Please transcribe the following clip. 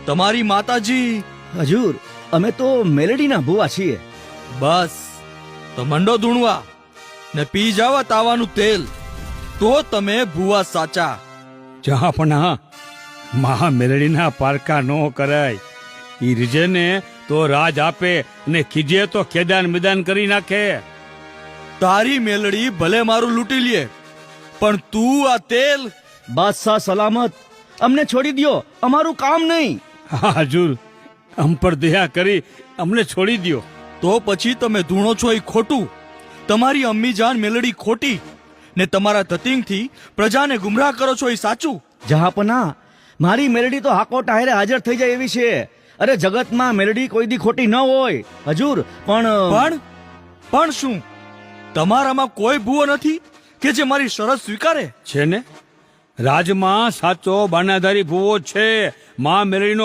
તમારી માતાજી. હજુર, અમે તો મેલેડીના ભુવા છીએ. બસ તો મંડો ધૂણવા ને પી જાવા તાવાનું તેલ, તો તમે ભુવા સાચા. જહાપના મહા મેલડીના પારકા નો કરાય. ઈ રીજે ને તો રાજ આપે ને ખીજે તો ખેદાન મેદાન કરી નાખે. તારી મેલડી ભલે મારું લૂંટી લે, પણ તું આ તેલ. બાદશાહ સલામત, અમને છોડી દ્યો, અમારું કામ નહીં. હા હજુર, અમ પર દયા કરી અમને છોડી દ્યો. તો પછી તમે ધૂણો છો એ ખોટું, તમારી અમ્મી જાન મેલડી ખોટી, ને તમારા ધતિંગથી પ્રજાને ગુમરાહ કરો છો એ સાચું. જહાપના, મારી મેલડી તો હાકો ટાયરે હાજર થઈ જાય એવી છે. અરે જગતમાં મેલડી કોઈ દી ખોટી ન હોય હજુર. પણ શું તમારામાં કોઈ ભૂવો નથી કે જે મારી શરત સ્વીકારે? છે ને, રાજમાં સાચો બાનાધારી ભૂવો છે. મા મેલડીનો